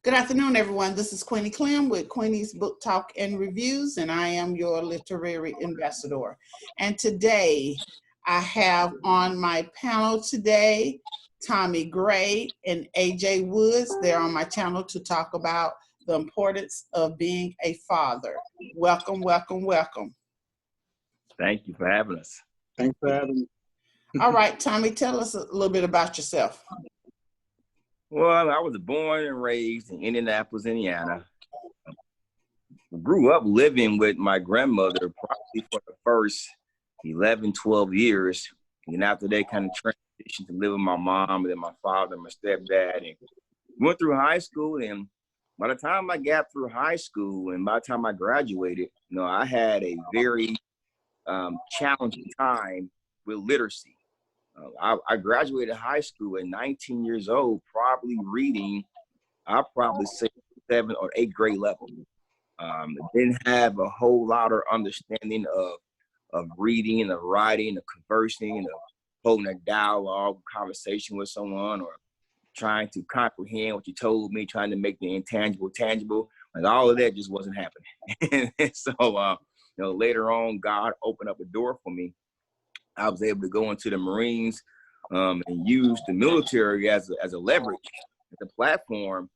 Good afternoon, everyone. This is Queenie Clem with Queenie's Book Talk and Reviews, and I am your literary ambassador. And today, I have on my panel today, Tommy Gray and AJ Woods. They're on my channel to talk about the importance of being a father. Welcome, welcome, welcome. Thank you for having us. Thanks for having me. All right, Tommy, tell us a little bit about yourself. Well, I was born and raised in Indianapolis, Indiana. Grew up living with my grandmother probably for the first 11, 12 years. And after that, kind of transitioned to live with my mom and then my father and my stepdad. And went through high school. And by the time I got through high school and by the time I graduated, I had a very challenging time with literacy. I graduated high school at 19 years old, probably reading, I'll probably say 7th or 8th grade level. Didn't have a whole lot of understanding of reading and of writing, of conversing, and of holding a dialogue, conversation with someone, or trying to comprehend what you told me, trying to make the intangible tangible. Like all of that just wasn't happening. And so, later on, God opened up a door for me. I was able to go into the Marines and use the military as a leverage, as a platform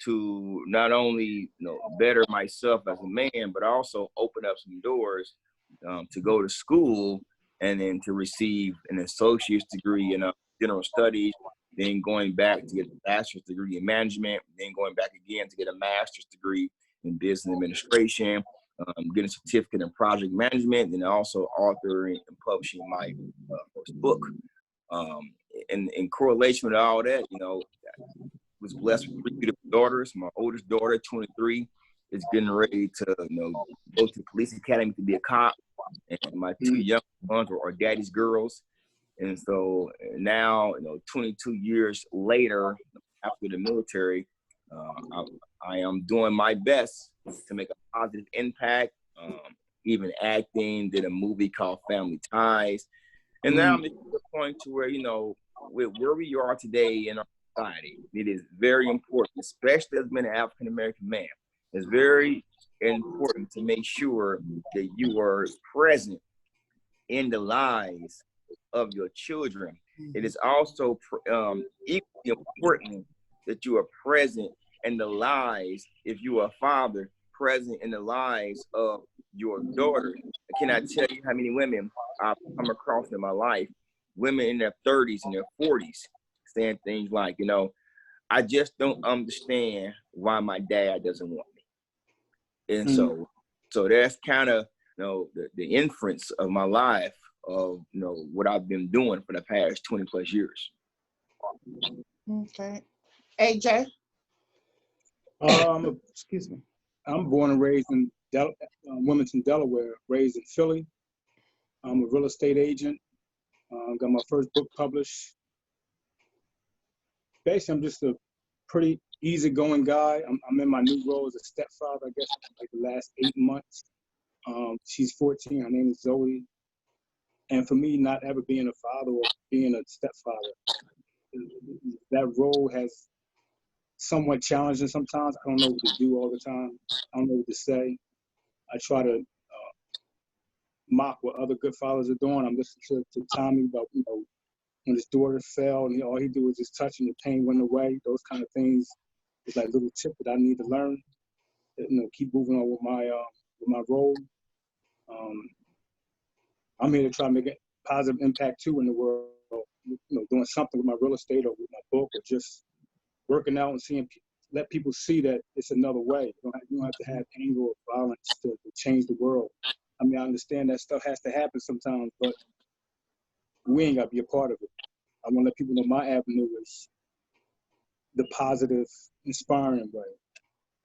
to not only better myself as a man, but also open up some doors to go to school and then to receive an associate's degree in general studies, then going back to get a bachelor's degree in management, then going back again to get a master's degree in business administration. Getting a certificate in project management, and also authoring and publishing my first book. And in correlation with all that, was blessed with 3 beautiful daughters. My oldest daughter, 23, is getting ready to go to the police academy to be a cop. And my 2 young ones are daddy's girls. And so now, 22 years later, after the military, I am doing my best to make a positive impact, even acting, did a movie called Family Ties. And now I'm at the point to where, with where we are today in our society, it is very important, especially as being an African-American man, it's very important to make sure that you are present in the lives of your children. It is also equally important that you are present in the lives, if you are a father, present in the lives of your daughter. I cannot tell you how many women I've come across in my life, women in their 30s and their 40s, saying things like, I just don't understand why my dad doesn't want me. And so that's kind of, the inference of my life of, what I've been doing for the past 20 plus years. Okay. AJ? Excuse me. I'm born and raised in Wilmington, Delaware, raised in Philly. I'm a real estate agent. Got my first book published. Basically, I'm just a pretty easygoing guy. I'm in my new role as a stepfather, I guess, like the last 8 months. She's 14. Her name is Zoe. And for me, not ever being a father or being a stepfather, that role has somewhat challenging sometimes. I don't know what to do all the time. I don't know what to say. I try to mock what other good fathers are doing. I'm listening to Tommy about, when his daughter fell and all he do was just touch and the pain went away. Those kind of things is like little tip that I need to learn. Keep moving on with my role. I'm here to try to make a positive impact too in the world. Doing something with my real estate or with my book, or just working out and let people see that it's another way. You don't have to have anger or violence to change the world. I mean, I understand that stuff has to happen sometimes, but we ain't got to be a part of it. I want to let people know my avenue is the positive, inspiring way.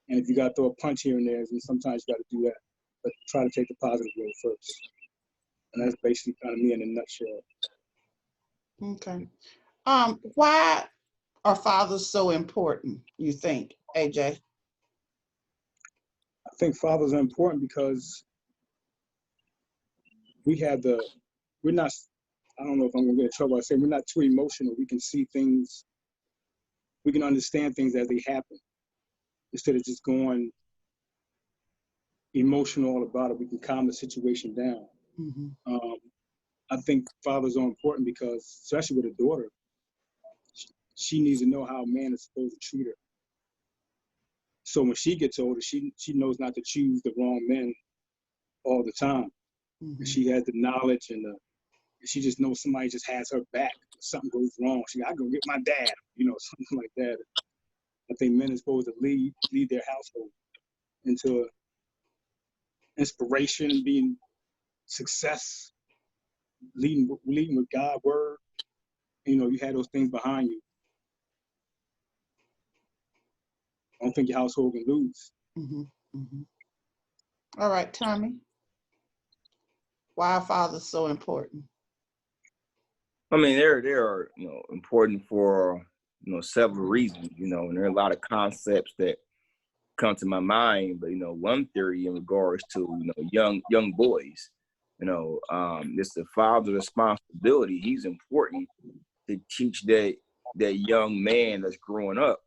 And if you got to throw a punch here and there, then sometimes you got to do that. But try to take the positive road first. And that's basically kind of me in a nutshell. Okay. Why are fathers so important, you think, AJ? I think fathers are important because we're not, I don't know if I'm going to get in trouble. I say we're not too emotional. We can see things, we can understand things as they happen. instead of just going emotional all about it, we can calm the situation down. I think fathers are important because, especially with a daughter, she needs to know how a man is supposed to treat her. So when she gets older, she knows not to choose the wrong men all the time. And she has the knowledge and she just knows somebody just has her back. If something goes wrong, I go get my dad, something like that. I think men are supposed to lead their household into inspiration and being success, leading with God's word. You had those things behind you. I don't think your household can lose. All right, Tommy. Why are fathers so important? I mean, they are important for several reasons. And there are a lot of concepts that come to my mind. But one theory in regards to young boys, it's the father's responsibility. He's important to teach that young man that's growing up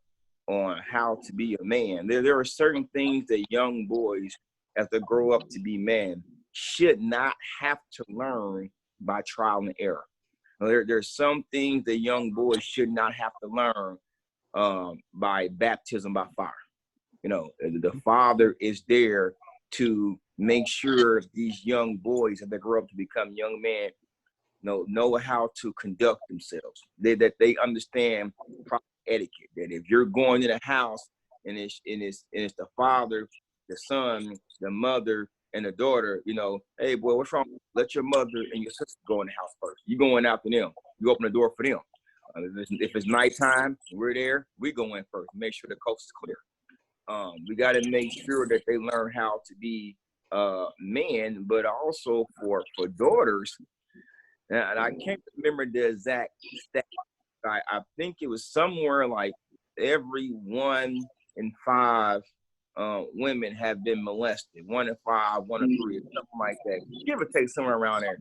on how to be a man. There are certain things that young boys, as they grow up to be men, should not have to learn by trial and error. There's some things that young boys should not have to learn by baptism by fire. The father is there to make sure these young boys, as they grow up to become young men, know how to conduct themselves. That they understand proper etiquette. That if you're going in a house and it's the father, the son, the mother, and the daughter, hey boy, what's wrong? Let your mother and your sister go in the house first. You going after them. You open the door for them. If it's nighttime, we're there. We go in first. Make sure the coast is clear. We got to make sure that they learn how to be men, but also for daughters. And I can't remember the exact stat. I think it was somewhere like every 1 in 5 women have been molested. 1 in 5, 1 in 3, something like that. Give or take, somewhere around there.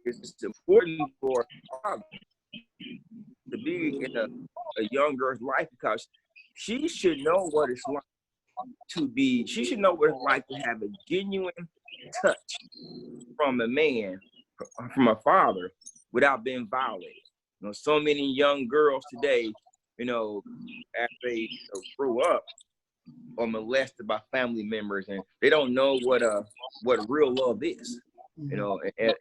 It's important for fathers to be in a young girl's life because she should know what it's like to be. She should know what it's like to have a genuine touch from a man, from a father, without being violated. So many young girls today, as they grow up, are molested by family members, and they don't know what real love is.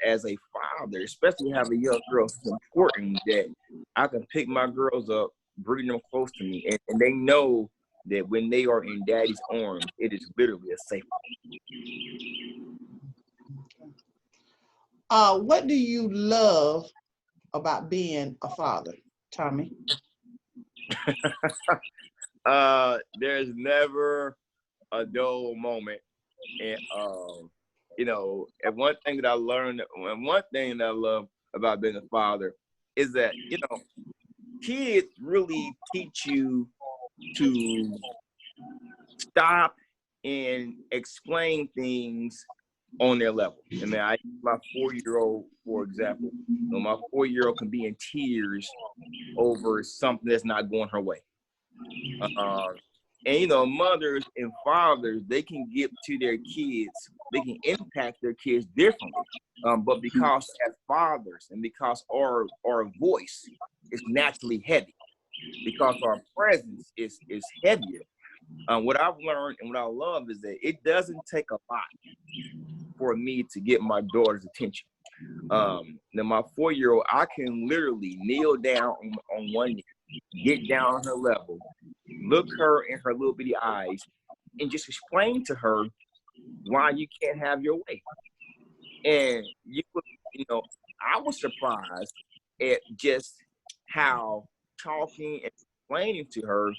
As a father, especially have a young girl, it's important that I can pick my girls up, bring them close to me, and they know that when they are in daddy's arms, it is literally a safe place. What do you love about being a father, Tommy? There's never a dull moment. And and one thing that I learned, and one thing that I love about being a father is that, kids really teach you to stop and explain things on their level. I mean, my 4-year-old, for example, my 4-year-old can be in tears over something that's not going her way. And mothers and fathers, they can get to their kids, they can impact their kids differently. But because as fathers and because our voice is naturally heavy, because our presence is heavier, what I've learned and what I love is that it doesn't take a lot for me to get my daughter's attention. Now my 4-year-old, I can literally kneel down on one knee, get down on her level, look her in her little bitty eyes, and just explain to her why you can't have your way. And I was surprised at just how talking and explaining to her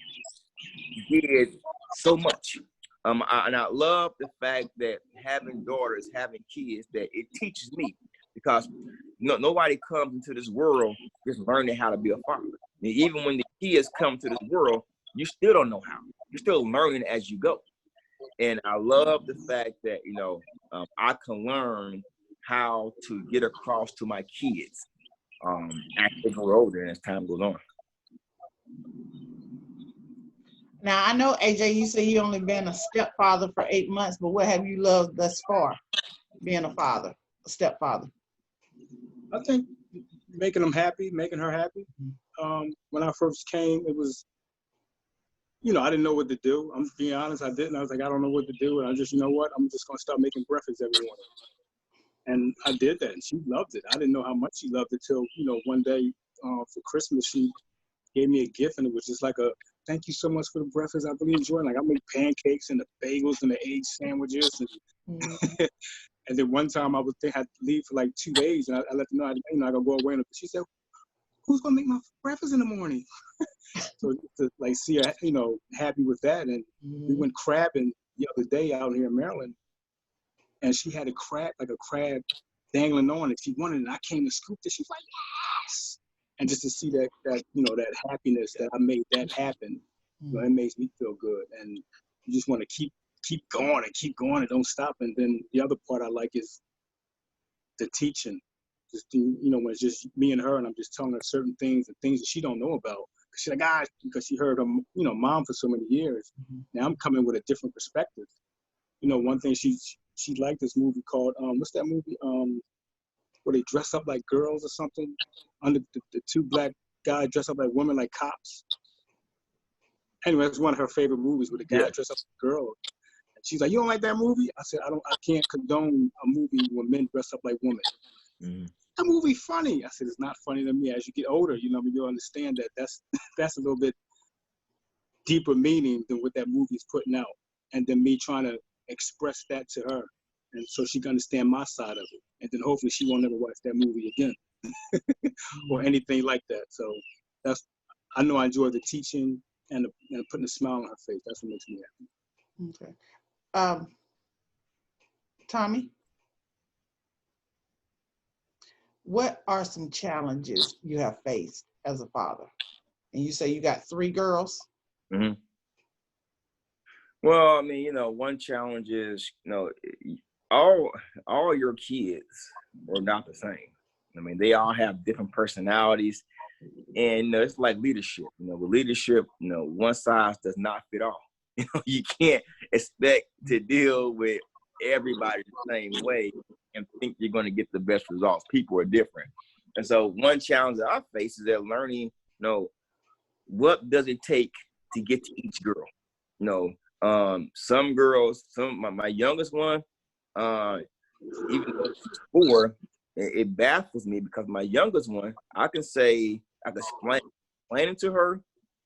did so much. And I love the fact that having daughters, having kids, that it teaches me, because nobody comes into this world just learning how to be a father. And even when the kids come to this world, you still don't know how. You're still learning as you go. And I love the fact that I can learn how to get across to my kids as they grow older and as time goes on. Now, I know, AJ, you say you only been a stepfather for 8 months, but what have you loved thus far, being a father, a stepfather? I think making them happy, making her happy. When I first came, it was, you know, I didn't know what to do. I'm being honest, I didn't. I was like, I don't know what to do. And I just, you know what, I'm just going to start making breakfast every morning. And I did that, and she loved it. I didn't know how much she loved it till, you know, one day for Christmas, she gave me a gift, and it was just like a, thank you so much for the breakfast. I really enjoyed it. Like, I make pancakes and the bagels and the egg sandwiches. And, and then one time I had to leave for like 2 days, and I let them know, I gotta go away. And she said, who's gonna make my breakfast in the morning? So to like see her, you know, happy with that. And we went crabbing the other day out here in Maryland, and she had a crab dangling on it. She wanted it, and I came and scooped it. She's like, yes. And just to see that you know, that happiness that I made that happen, you know, it makes me feel good. And you just want to keep going and don't stop. And then the other part I like is the teaching. Just, you know, when it's just me and her, and I'm just telling her certain things and things that she don't know about. She's like, because she heard her, you know, mom for so many years. Now I'm coming with a different perspective. You know, one thing she liked this movie called what's that movie? Where they dress up like girls or something. Under the two black guys dress up like women, like cops. Anyway, it's one of her favorite movies where the guy dressed up like a girl. And she's like, you don't like that movie? I said, I can't condone a movie where men dress up like women. That movie funny. I said, it's not funny to me. As you get older, you know, you'll understand that that's a little bit deeper meaning than what that movie is putting out. And then me trying to express that to her, and so she can understand my side of it. And then hopefully she won't ever watch that movie again or anything like that. So I know I enjoy the teaching and putting a smile on her face. That's what makes me happy. Okay. Tommy, what are some challenges you have faced as a father? And you say you got 3 girls? Well, I mean, you know, one challenge is, you know, all your kids are not the same. I mean, they all have different personalities, and you know, it's like leadership. You know, with leadership, you know, one size does not fit all. You know, you can't expect to deal with everybody the same way and think you're going to get the best results. People are different, and so one challenge that I face is that learning, you know, what does it take to get to each girl. You know, some girls, my youngest one, even though she's 4, it baffles me because my youngest one, I could explain it to her,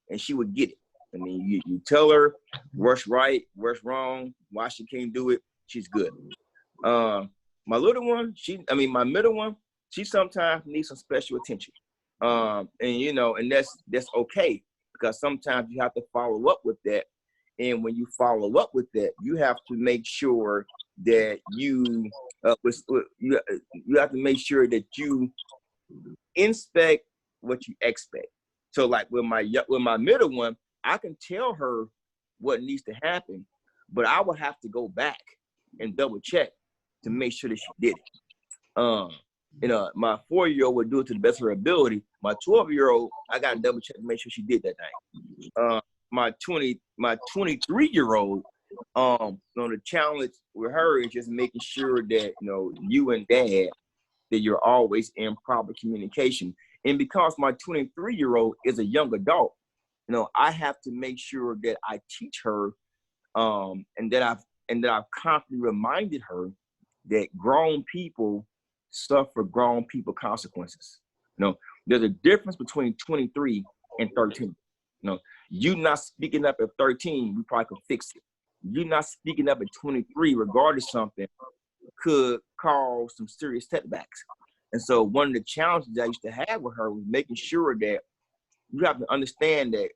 and she would get it. I mean, you tell her what's right, what's wrong, why she can't do it, she's good. My little one, my middle one, she sometimes needs some special attention. And you know, and that's okay, because sometimes you have to follow up with that. And when you follow up with that, you have to make sure that you have to make sure that you inspect what you expect. So like with my middle one, I can tell her what needs to happen, but I will have to go back and double check to make sure that she did it. You know, my 4-year-old would do it to the best of her ability. My 12-year-old, I got to double check to make sure she did that thing. My 23-year-old, you know, the challenge with her is just making sure that, you know, you and dad, that you're always in proper communication. And because my 23-year-old is a young adult, you know, I have to make sure that I teach her, and that I've constantly reminded her that grown people suffer grown people consequences. You know, there's a difference between 23 and 13. You know, you not speaking up at 13, we probably could fix it. You not speaking up at 23, regardless of something, could cause some serious setbacks. And so one of the challenges I used to have with her was making sure that you have to understand that,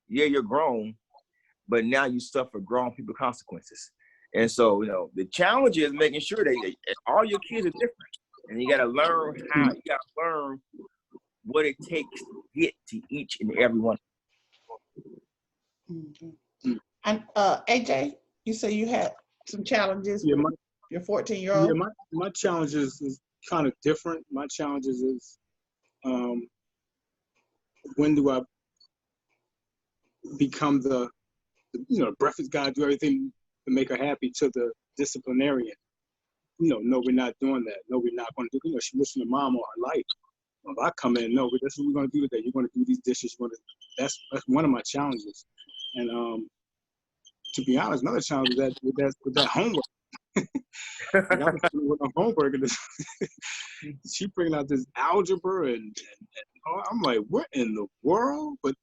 yeah, you're grown, but now you suffer grown people consequences. And so, you know, the challenge is making sure that all your kids are different. And you got to learn what it takes to get to each and every one. And AJ, you say you had some challenges with your 14-year-old? Yeah, my challenges is kind of different. My challenges is when do I become the you know, breakfast guy do everything to make her happy, to the disciplinarian. You know, no, we're not doing that. No, we're not going to do. You know, she listened to mom all her life. Well, if I come in, no, but that's what we're going to do today. You're going to do these dishes. That's one of my challenges. And to be honest, another challenge is that with that homework. Like I was doing with my homework, and she bringing out this algebra, and I'm like, what in the world? But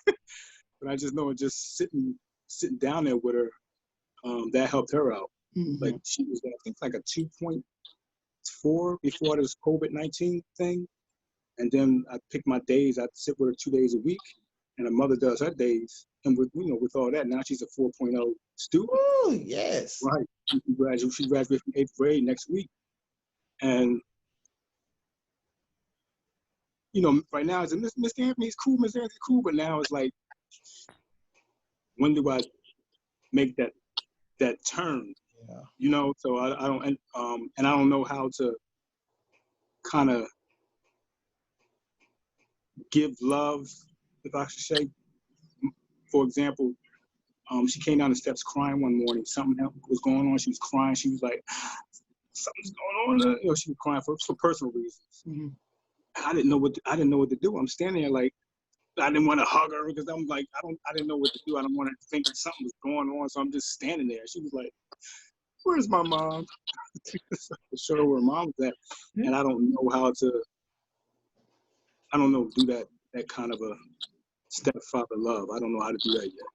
but I just know it, just sitting down there with her, that helped her out. Mm-hmm. Like she was, I think, like a 2.4 before this COVID-19 thing, and then I picked my days. I sit with her 2 days a week, and her mother does her days, and with all that, now she's a 4.0 student. Oh yes. Right. She graduated from 8th grade next week, and right now it's Mr. Anthony's cool, Mr. Anthony's cool, but now it's like, when do I make that turn? Yeah. So I don't, and I don't know how to kind of give love, if I should say. For example, she came down the steps crying one morning. Something was going on. She was crying. She was like, something's going on. She was crying for personal reasons. Mm-hmm. I didn't know what to do. I'm standing there like, I didn't want to hug her because I'm like, I didn't know what to do. I don't want to think that something was going on. So I'm just standing there. She was like, where's my mom? To show her where mom was at. And I don't know how to, do that kind of a stepfather love. I don't know how to do that yet.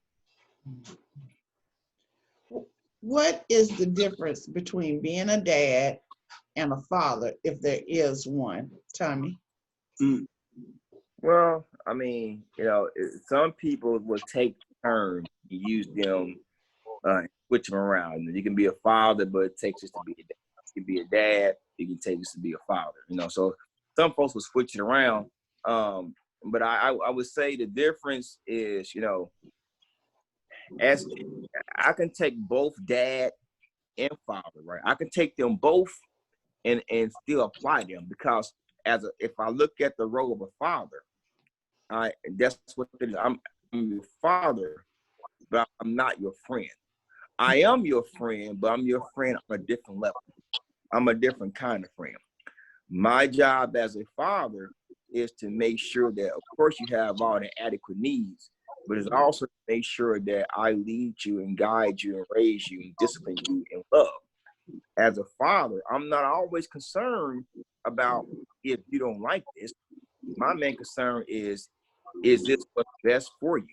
What is the difference between being a dad and a father, if there is one, Tommy? Well, I mean, some people will take turns and use them, switch them around. You can be a father, but it takes just to be a dad. You can be a dad, it can take just to be a father. So some folks will switch it around. But I would say the difference is, as I can take both dad and father, right? I can take them both and still apply them, because if I look at the role of a father, that's what it is. I'm your father, but I'm not your friend. I am your friend, but I'm your friend on a different level. I'm a different kind of friend. My job as a father is to make sure that, of course, you have all the adequate needs, but it's also to make sure that I lead you and guide you and raise you and discipline you in love. As a father, I'm not always concerned about if you don't like this. My main concern is this what's best for you?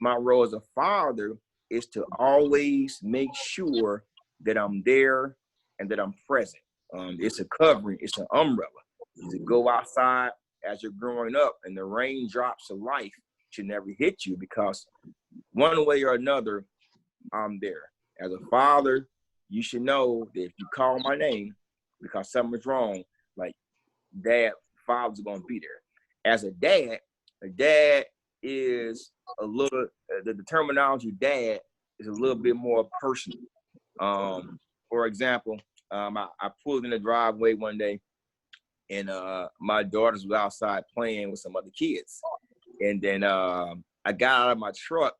My role as a father is to always make sure that I'm there and that I'm present. It's a covering, it's an umbrella. You go outside as you're growing up, and the raindrops of life should never hit you, because one way or another, I'm there. As a father, you should know that if you call my name because something's wrong, like, dad, father's gonna be there. As a dad is a little, the terminology dad is a little bit more personal. For example, I pulled in the driveway one day, and my daughters were outside playing with some other kids. And then I got out of my truck,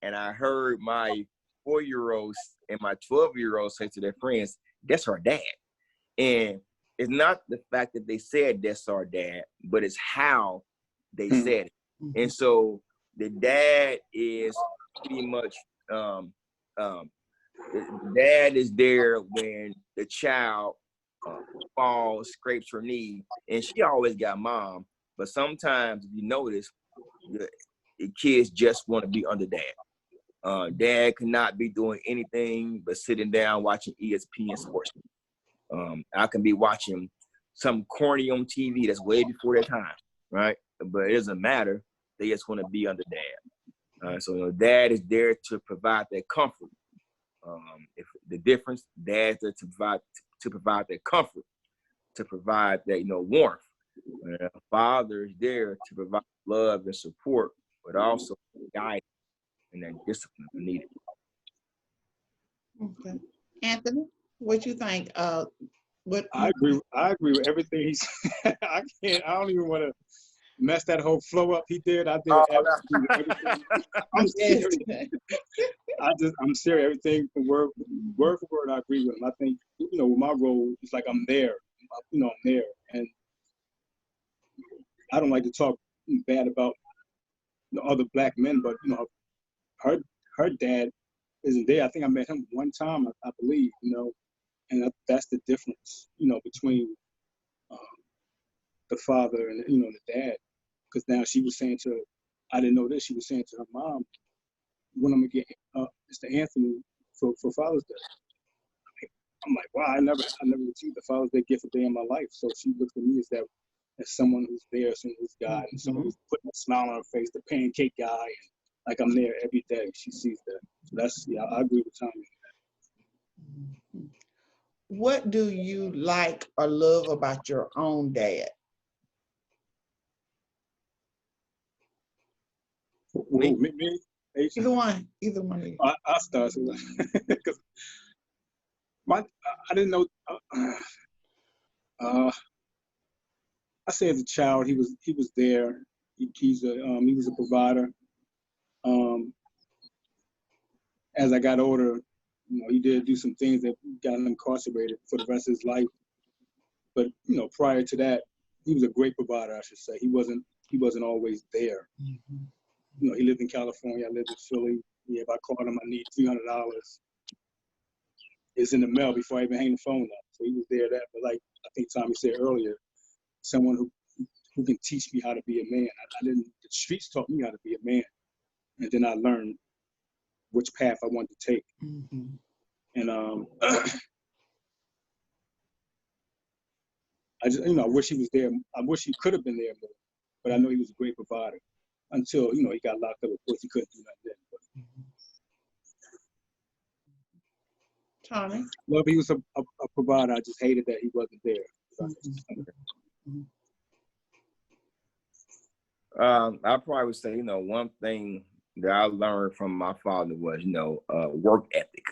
and I heard my 4-year-olds and my 12-year-olds say to their friends, "That's our dad." And it's not the fact that they said that's our dad, but it's how they said it. And so the dad is pretty much, the dad is there when the child falls, scrapes her knee, and she always got mom. But sometimes, if you notice, the kids just want to be under dad. Dad cannot be doing anything but sitting down watching ESPN sports. I can be watching some corny on TV that's way before their time, right? But it doesn't matter. They just want to be under dad. So dad is there to provide that comfort. If the difference, dad's there to provide that comfort, to provide that warmth. Father is there to provide love and support, but also guide and that discipline needed. Okay, Anthony, what you think? I agree with everything he said. I don't even want to messed that whole flow up he did. I did Oh, absolutely everything. I'm Yes. serious. I'm serious. Everything from word for word, I agree with him. I think, you know, with my role, it's like I'm there. You know, I'm there. And I don't like to talk bad about, you know, other black men, but, you know, her dad isn't there. I think I met him one time, I believe, you know, and that's the difference, you know, between um, the father and, you know, the dad. Because now she was saying to, I didn't know this, she was saying to her mom, when I'm gonna get Mr. Anthony for Father's Day. I'm like, wow, I never received the Father's Day gift a day in my life. So she looks at me as someone who's there, someone who's God, and someone who's putting a smile on her face, the pancake guy, and like I'm there every day. She sees that. So that's, yeah, I agree with Tommy. What do you like or love about your own dad? Me? Either one of you. I start because I didn't know. I say as a child, he was there. He was a provider. As I got older, you know, he did do some things that got him incarcerated for the rest of his life. But, you know, prior to that, he was a great provider, I should say. He wasn't always there. Mm-hmm. You know, he lived in California. I lived in Philly. Yeah, if I called him, I need $300. It's in the mail before I even hang the phone up. So he was there. But like I think Tommy said earlier, someone who can teach me how to be a man. I didn't. The streets taught me how to be a man, and then I learned which path I wanted to take. Mm-hmm. And I just, you know, I wish he was there. I wish he could have been there more. But I know he was a great provider until, you know, he got locked up. Of course, he couldn't do nothing then. But Tommy? well, he was a provider. I just hated that he wasn't there. I probably would say, you know, one thing that I learned from my father was, you know, work ethic.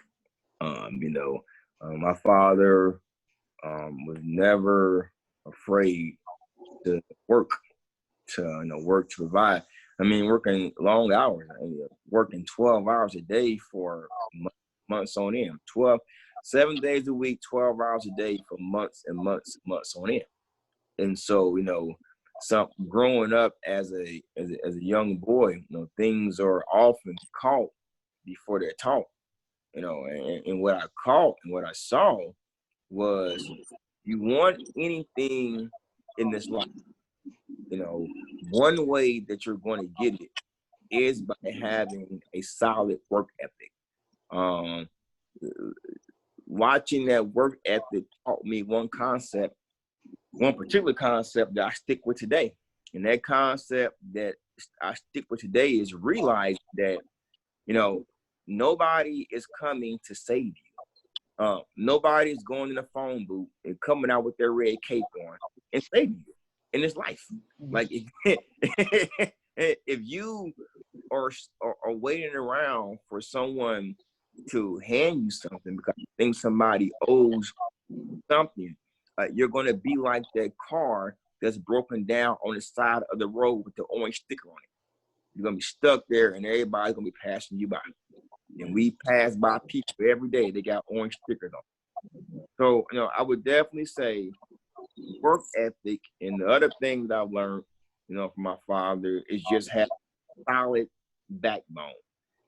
My father was never afraid to work, work to provide. I mean, working long hours, working 12 hours a day for months on end, 7 days a week, 12 hours a day for months and months and months on end. And so, you know, growing up as a young boy, you know, things are often caught before they're taught. You know, and what I caught and what I saw was, you want anything in this life, you know, one way that you're going to get it is by having a solid work ethic. Watching that work ethic taught me one particular concept that I stick with today. And that concept that I stick with today is realize that, you know, nobody is coming to save you. Nobody's going in the phone booth and coming out with their red cape on and saving you in this life. Like, if you are waiting around for someone to hand you something because you think somebody owes something, you're going to be like that car that's broken down on the side of the road with the orange sticker on it. You're going to be stuck there and everybody's going to be passing you by. And we pass by people every day. They got orange stickers on. So, you know, I would definitely say work ethic. And the other thing that I've learned, you know, from my father is just have a solid backbone.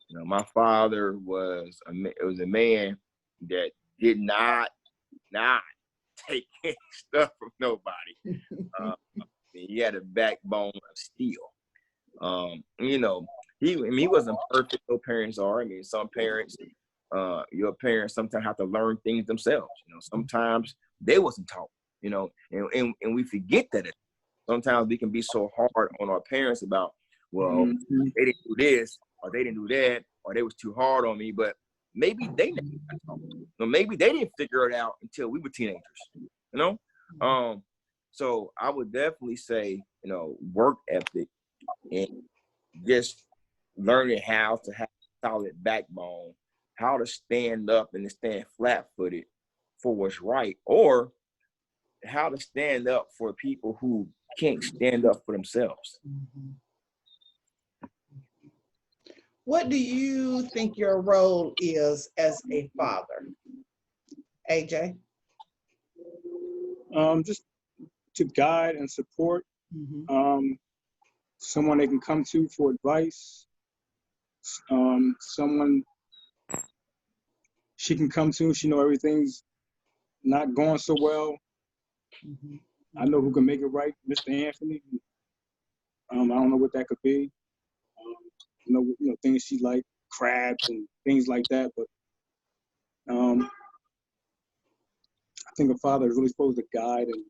You know, my father was a man that did not take any stuff from nobody. He had a backbone of steel. You know, he wasn't perfect. No parents are. I mean, some parents, your parents sometimes have to learn things themselves. You know, sometimes they wasn't taught. You know, and we forget that sometimes we can be so hard on our parents about, well, they didn't do this or they didn't do that or they was too hard on me, but maybe they never got taught. No, maybe they didn't figure it out until we were teenagers. You know, so I would definitely say, you know, work ethic and just learning how to have a solid backbone, how to stand up and to stand flat-footed for what's right, or how to stand up for people who can't stand up for themselves. What do you think your role is as a father, AJ? Just to guide and support, someone they can come to for advice, someone she can come to. She know everything's not going so well. I know who can make it right, Mr. Anthony. I don't know what that could be. You know things she like, crabs and things like that. But I think a father is really supposed to guide and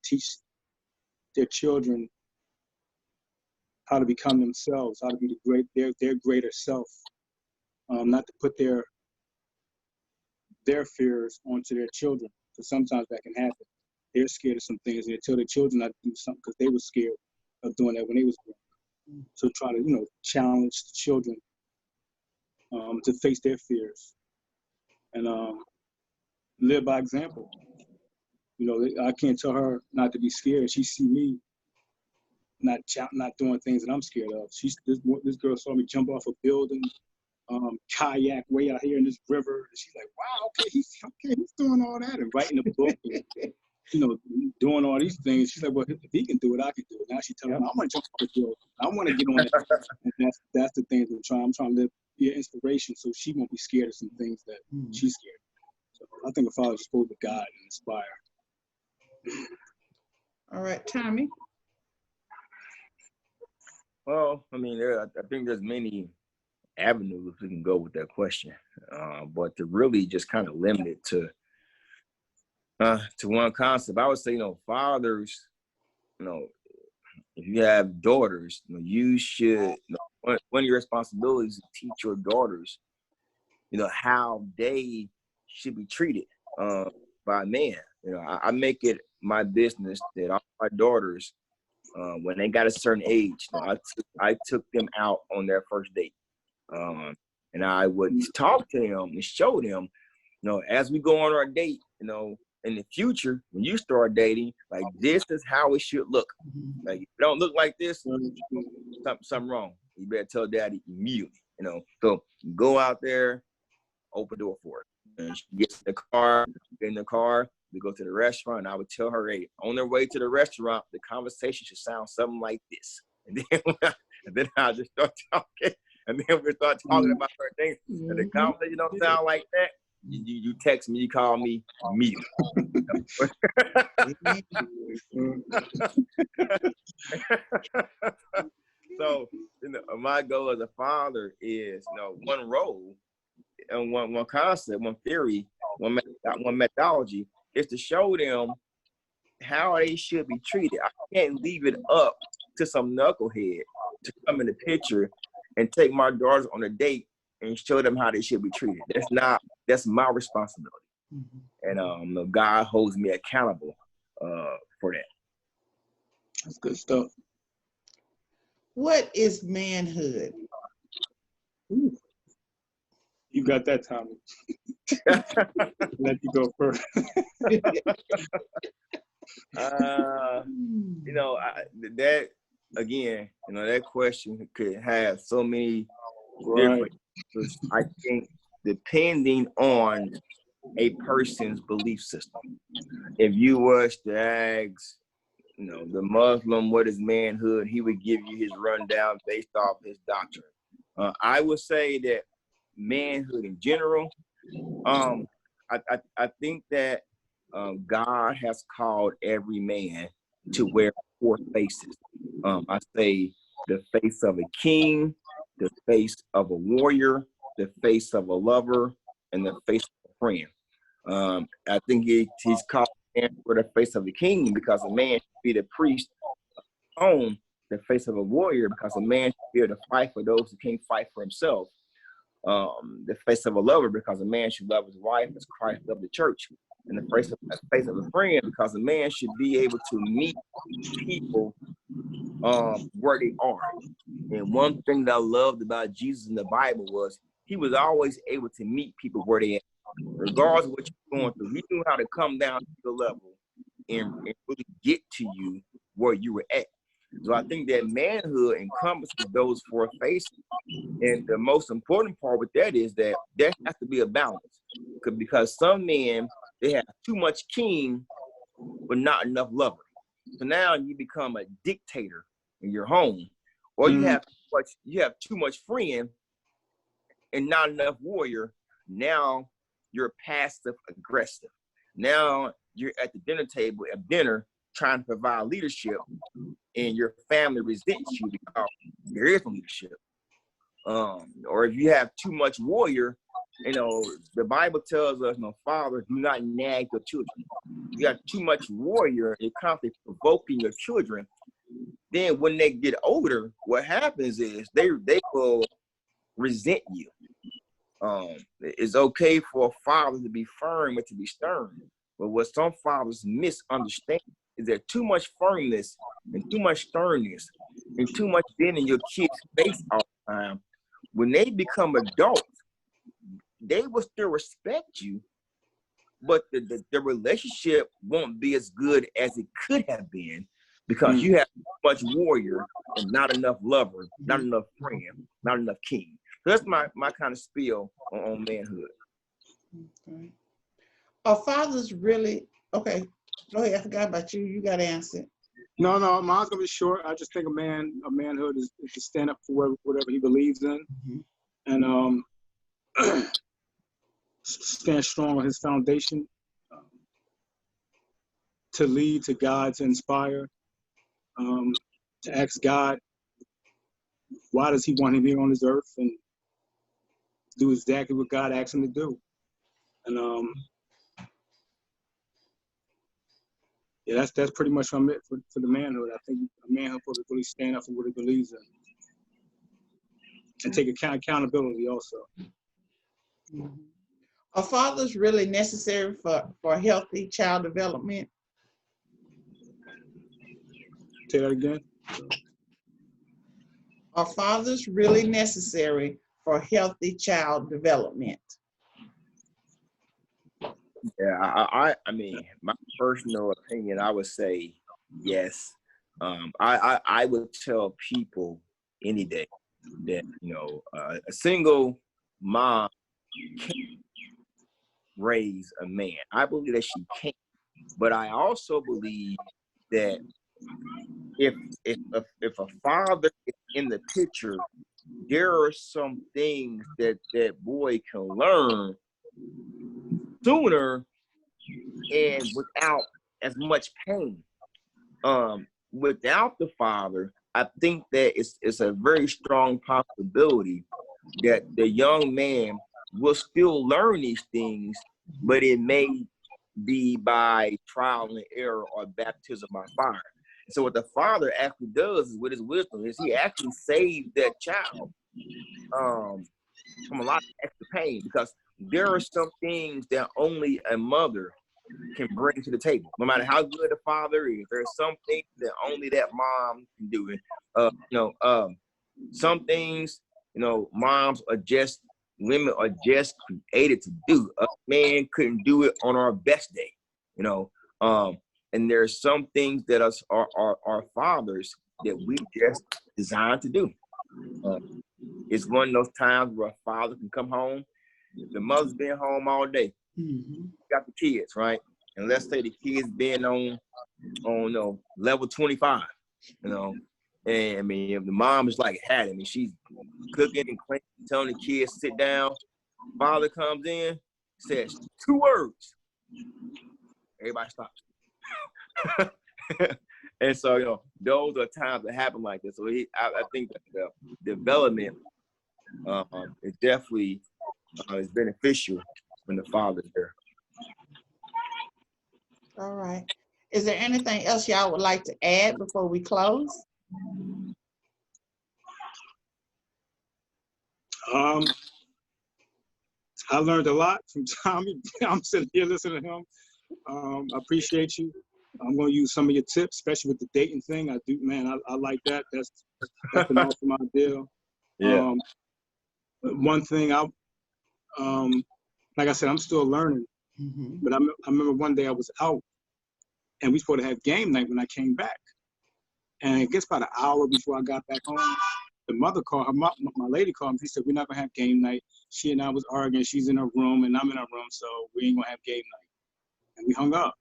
teach their children how to become themselves, how to be their greater self, not to put their fears onto their children, because sometimes that can happen. They're scared of some things, and they tell their children not to do something because they were scared of doing that when they was growing. So try to, challenge the children to face their fears and live by example. I can't tell her not to be scared. She see me not doing things that I'm scared of. This girl saw me jump off a building, kayak way out here in this river. And she's like, wow, he's doing all that and writing a book and, doing all these things. She's like, well, if he can do it, I can do it. Now she's telling me, I want to jump off the building. I want to get on it. And that's the thing I'm trying to be an inspiration so she won't be scared of some things that she's scared of. So I think a father's supposed to guide and inspire. All right, Tommy. Well, I mean, I think there's many avenues we can go with that question, but to really just kind of limit it to one concept, I would say, fathers, if you have daughters, you should, one of your responsibilities is to teach your daughters, how they should be treated by a man. I make it my business that all my daughters, when they got a certain age, I took them out on their first date. And I would talk to them and show them, as we go on our date, in the future, when you start dating, like, this is how it should look. Like, if it don't look like this, something wrong. You better tell daddy immediately, So go out there, open the door for her. And she gets in the car, we go to the restaurant, and I would tell her, hey, on their way to the restaurant, the conversation should sound something like this. And then I'll just start talking. And then we start talking about certain things. And the conversation don't sound like that, you text me, you call me immediately. So, my goal as a father is, one role and one concept, one theory, one methodology is to show them how they should be treated. I can't leave it up to some knucklehead to come in the picture and take my daughters on a date and show them how they should be treated. That's my responsibility. And God holds me accountable for that. That's good stuff. What is manhood? Ooh. You got that, Tommy. Let you go first. That again, that question could have so many different. I think depending on a person's belief system. If you was to ask, the Muslim, what is manhood, he would give you his rundown based off his doctrine. I would say that manhood in general, I think that God has called every man to wear 4 faces. I say the face of a king, the face of a warrior, the face of a lover, and the face of a friend. I think he's called man for the face of a king because a man should be the priest on the face of a warrior because a man should be able to fight for those who can't fight for himself. The face of a lover because a man should love his wife as Christ loved the church. And the face of a friend because a man should be able to meet people where they are. And one thing that I loved about Jesus in the Bible was he was always able to meet people where they are. Regardless of what you're going through, he knew how to come down to the level and really get to you where you were at. So I think that manhood encompasses those four phases. And the most important part with that is that there has to be a balance. Because some men, they have too much king, but not enough lover. So now you become a dictator in your home, or you have too much friend and not enough warrior. Now you're passive aggressive. Now you're at the dinner table at dinner trying to provide leadership, and your family resents you because there is no leadership. Or if you have too much warrior, the Bible tells us, fathers, do not nag your children. You got too much warrior and constantly provoking your children. Then when they get older, what happens is they will resent you. It's okay for a father to be firm and to be stern. But what some fathers misunderstand is that too much firmness and too much sternness and too much being in your kids' face all the time, when they become adults, they will still respect you, but the relationship won't be as good as it could have been because you have too much warrior and not enough lover, not enough friend, not enough king. So that's my kind of spiel on manhood. Okay. Are fathers really, okay, go ahead, I forgot about you. You got to answer. No, mine's gonna be short. I just think a manhood is to stand up for whatever he believes in, and stand strong on his foundation, to lead, to guide, to inspire, to ask God, why does he want him here on this earth, and do exactly what God asked him to do. And yeah, that's pretty much what I meant for the manhood. I think a manhood supposed to really stand up for what he believes in and take accountability also. Are fathers really necessary for healthy child development? Say that again. Are fathers really necessary for healthy child development? Yeah, I mean, my personal opinion, I would say yes. I would tell people any day that a single mom can't raise a man. I believe that she can, but I also believe that if a father is in the picture, there are some things that boy can learn sooner and without as much pain. Without the father, I think that it's a very strong possibility that the young man will still learn these things, but it may be by trial and error or baptism by fire. So what the father actually does is, with his wisdom, is he actually saves that child from a lot of extra pain, because there are some things that only a mother can bring to the table. No matter how good the father is, there's some things that only that mom can do. Some things, moms are just, women are just created to do. A man couldn't do it on our best day, and there's some things that our fathers that we just designed to do. It's one of those times where a father can come home. The mother's been home all day. Got the kids, right? And let's say the kids been on level 25, and I mean, if the mom is like had it, I mean, she's cooking and cleaning, telling the kids sit down. Father comes in, says 2 words. Everybody stops. And so, those are times that happen like this. So I think that the development is definitely is beneficial when the father's there. All right. Is there anything else y'all would like to add before we close? I learned a lot from Tommy. I'm sitting here listening to him. I appreciate you. I'm going to use some of your tips, especially with the dating thing. I do, man. I like that. That's an awesome idea. Yeah. One thing like I said, I'm still learning. But I remember one day I was out, and we supposed to have game night when I came back. And I guess about an hour before I got back home, the mother called, my lady called me. She said, we're not going to have game night. She and I was arguing. She's in her room and I'm in her room, so we ain't going to have game night. And we hung up.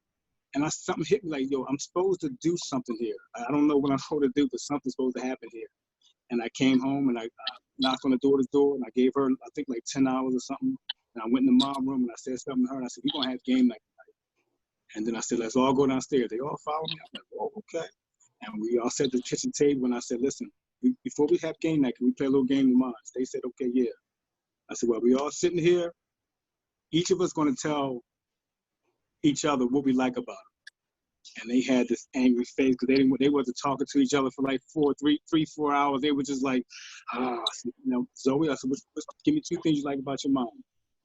And something hit me like, yo, I'm supposed to do something here. I don't know what I'm supposed to do, but something's supposed to happen here. And I came home and I knocked on the daughter's door and I gave her, I think, like 10 hours or something. And I went in the mom room and I said something to her and I said, we're going to have game night tonight. And then I said, let's all go downstairs. They all followed me. I'm like, oh, okay. And we all sat at the kitchen table and I said, listen, before we have game night, can we play a little game of mine? They said, okay, yeah. I said, well, we all sitting here. Each of us going to tell each other what we like about them. And they had this angry face because they wasn't talking to each other for like 4 hours. They were just like, Zoe, I said, give me 2 things you like about your mom.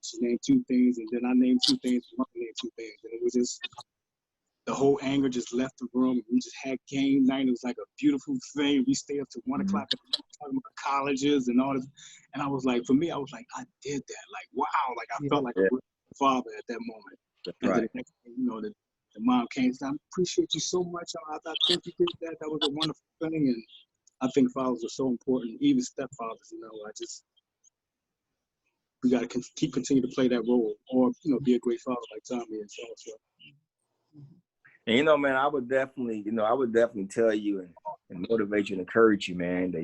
She named 2 things, and then I named 2 things, and Mom named 2 things. And it was just, the whole anger just left the room. We just had game night. It was like a beautiful thing. We stayed up to 1 o'clock talking about colleges and all this. And I was like, for me, I was like, I did that. Like, wow. Like, I felt like a father at that moment. That's and right. then the next thing, the mom came and said, I appreciate you so much. I think you did that. That was a wonderful thing. And I think fathers are so important, even stepfathers, we got to continue to play that role or, be a great father like Tommy is also. And, man, I would definitely tell you and motivate you and encourage you, man, that,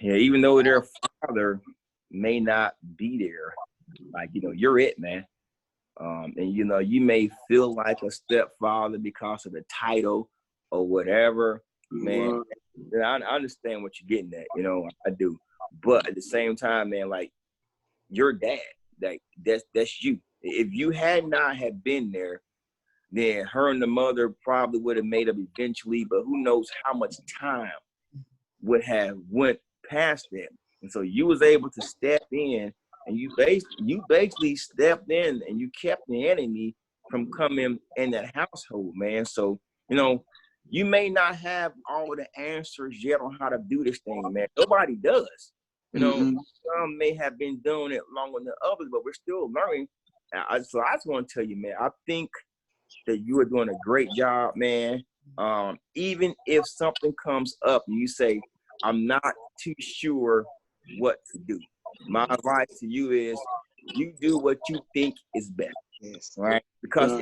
even though their father may not be there, like, you're it, man. And, you may feel like a stepfather because of the title or whatever, man. I understand what you're getting at, I do. But at the same time, man, like, your dad, like, that's you. If you had not have been there, then her and the mother probably would have made up eventually, but who knows how much time would have went past that. And so you was able to step in, and you basically stepped in and you kept the enemy from coming in that household, man. So, you may not have all the answers yet on how to do this thing, man. Nobody does. Some may have been doing it longer than others, but we're still learning. So I just want to tell you, man, I think that you are doing a great job, man. Even if something comes up and you say, I'm not too sure what to do, my advice to you is you do what you think is best, right? Because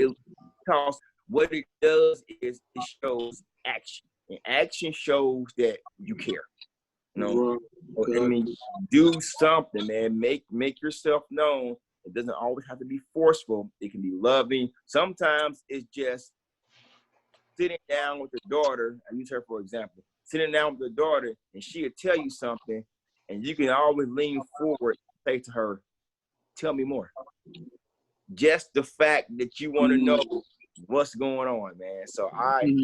what it does is it shows action, and action shows that you care. I mean, do something, man. Make yourself known. It doesn't always have to be forceful. It can be loving. Sometimes it's just sitting down with your daughter. I use her for example. Sitting down with your daughter, and she'll tell you something, and you can always lean forward and say to her, tell me more. Just the fact that you want to know what's going on, man. So I think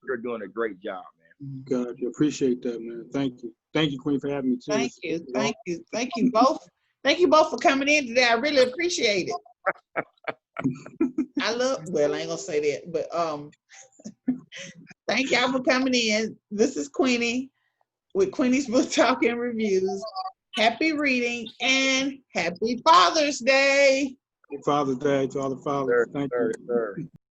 you're doing a great job, man. God, I appreciate that, man. Thank you. Thank you, Queen, for having me too. Thank you both. Thank you both for coming in today. I really appreciate it. I ain't gonna say that, but thank y'all for coming in. This is Queenie with Queenie's Book Talk and Reviews. Happy reading and happy Father's Day. Happy Father's Day to all the fathers. Thank you.